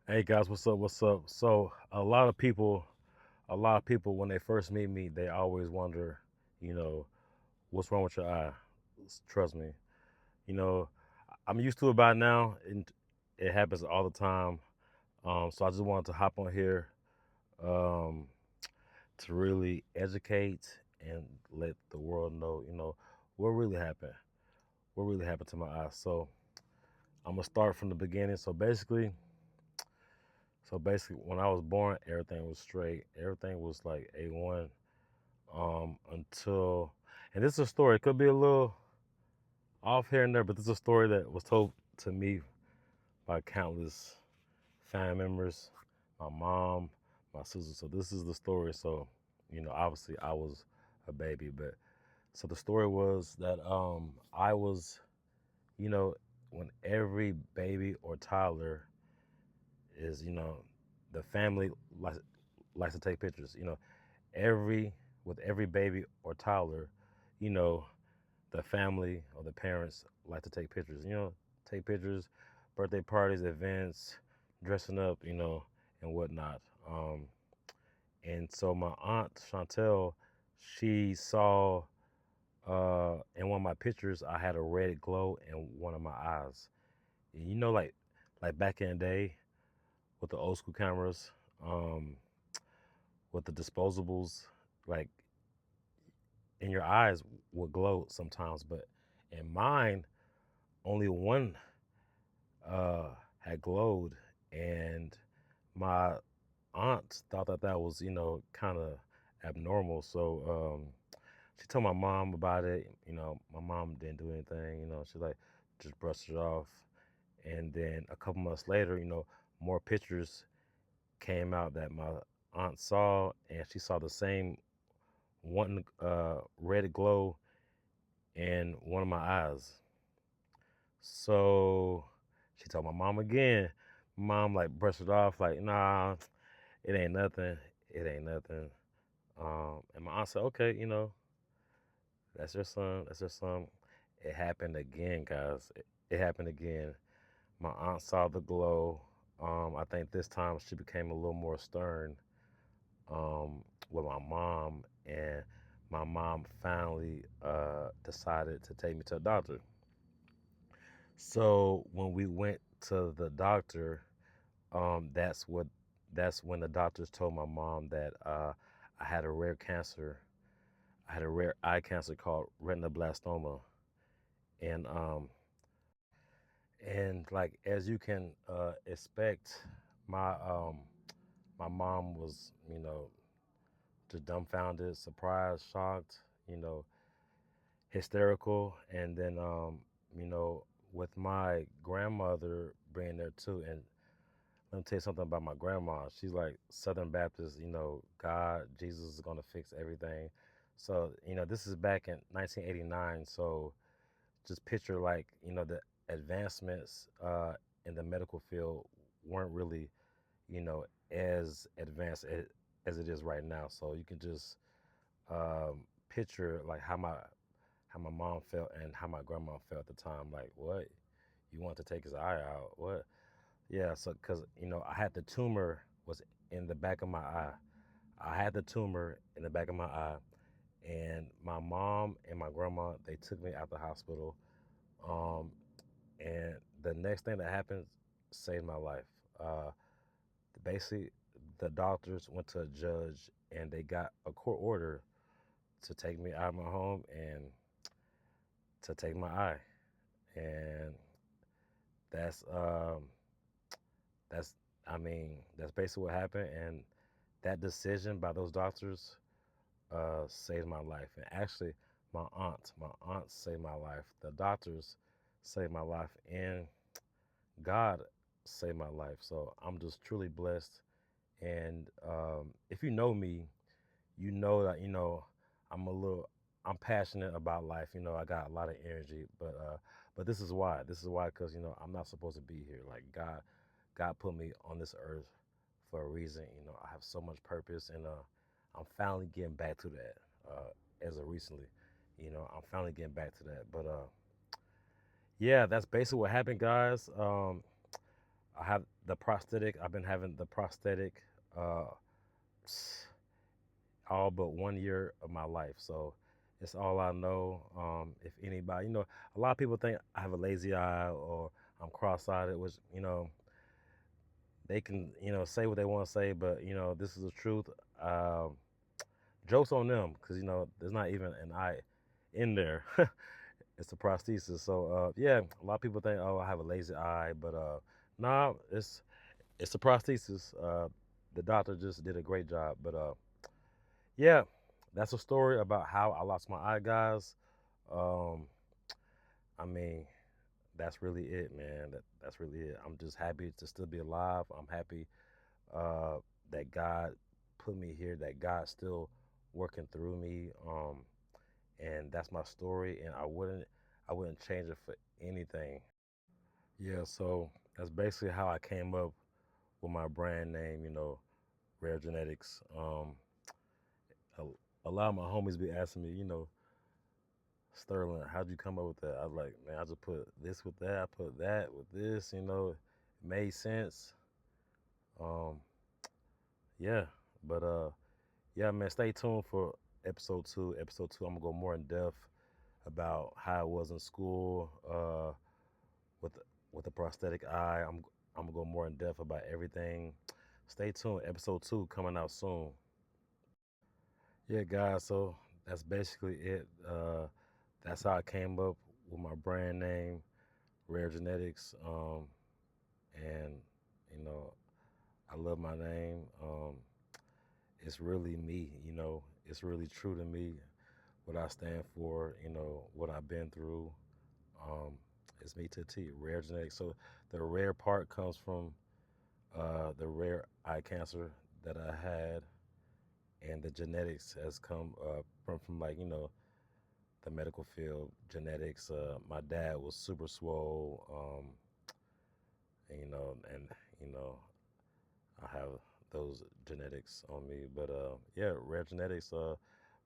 Hey guys, what's up? What's up? So a lot of people, when they first meet me, they always wonder, you know, what's wrong with your eye? Trust me, you know, I'm used to it by now, and it happens all the time. So I just wanted to hop on here, um, to really educate and let the world know, what really happened, what really happened to my eye. So I'm gonna start from the beginning. So basically, when I was born, everything was straight. Everything was like A1. Until, and this is a story. It could be a little off here and there, but this is a story that was told to me by countless family members, my mom, my sister. So this is the story. So, obviously I was a baby, but so the story was that I was, you know, when every baby or toddler is, the family likes to take pictures. Every with every baby or toddler, you know, the family or the parents like to take pictures. Take pictures, birthday parties, events, dressing up, and whatnot. And so my aunt Chantel, she saw in one of my pictures I had a red glow in one of my eyes. And like back in the day with the old school cameras, um, with the disposables, like in your eyes would glow sometimes, but in mine, only one uh, had glowed, and my aunt thought that that was, kind of abnormal. So she told my mom about it. My mom didn't do anything. She like just brushed it off, and then a couple months later, more pictures came out that my aunt saw, and she saw the same one red glow in one of my eyes. So she told my mom again. Mom like brushed it off, like, nah, it ain't nothing. It ain't nothing. And my aunt said, okay, that's your son. That's your son. It happened again, guys. It happened again. My aunt saw the glow. I think this time she became a little more stern with my mom, and my mom finally decided to take me to a doctor. So when we went to the doctor, that's what that's when the doctors told my mom that I had a rare cancer. I had a rare eye cancer called retinoblastoma, and like as you can expect, my mom was just dumbfounded, surprised, shocked, you know, hysterical, and then you know with my grandmother being there too. And let me tell you something about my grandma. She's like Southern Baptist, God, Jesus is going to fix everything. So, this is back in 1989. So just picture like, the advancements in the medical field weren't really, as advanced as it is right now. So you can just picture like how my mom felt and how my grandma felt at the time. Like, what? You want to take his eye out? What? Yeah, so because I had the tumor was in the back of my eye. I had the tumor in the back of my eye, and my mom and my grandma they took me out the hospital. Um, and the next thing that happened saved my life. Uh, Basically, the doctors went to a judge and they got a court order to take me out of my home and to take my eye, and that's that's I mean that's basically what happened. And that decision by those doctors saved my life. And actually, my aunt saved my life. The doctors saved my life, and God saved my life. So I'm just truly blessed. And if you know me, you know that I'm a little I'm passionate about life. I got a lot of energy, but this is why. This is why, because I'm not supposed to be here. Like God put me on this earth for a reason. I have so much purpose, and I'm finally getting back to that. As of recently, I'm finally getting back to that. But yeah, that's basically what happened, guys. I have the prosthetic. I've been having the prosthetic uh, all but 1 year of my life. So it's all I know. If anybody, a lot of people think I have a lazy eye or I'm cross-eyed, which they can say what they want to say, but this is the truth. Um, Jokes on them, because there's not even an eye in there. It's a prosthesis. So yeah, a lot of people think, oh, I have a lazy eye, but nah, it's a prosthesis. The doctor just did a great job. But yeah, that's a story about how I lost my eye, guys. Um, I mean, that's really it, man. That's really it. I'm just happy to still be alive. I'm happy uh, that God put me here. That God's still working through me. And that's my story. And I wouldn't change it for anything. Yeah. So that's basically how I came up with my brand name. Rare Genetics. A, a lot of my homies be asking me, Sterling, how'd you come up with that? I was like, man, I just put this with that, I put that with this, it made sense. Um, yeah, but yeah, man, stay tuned for episode two. Episode two, I'm gonna go more in depth about how it was in school, with the prosthetic eye. I'm gonna go more in depth about everything. Stay tuned. Episode two coming out soon. Yeah, guys. So that's basically it. That's how I came up with my brand name, Rare Genetics. And you know, I love my name. It's really me. It's really true to me. What I stand for. What I've been through. Um, it's me to a T. Rare Genetics. So the rare part comes from the rare eye cancer that I had, and the genetics has come from like the medical field, genetics. My dad was super swole, and, you know, I have those genetics on me. But yeah, rare genetics.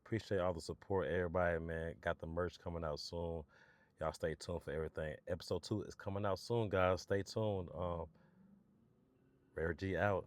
Appreciate all the support, everybody. Man, got the merch coming out soon. Y'all stay tuned for everything. Episode two is coming out soon, guys. Stay tuned. Rare G out.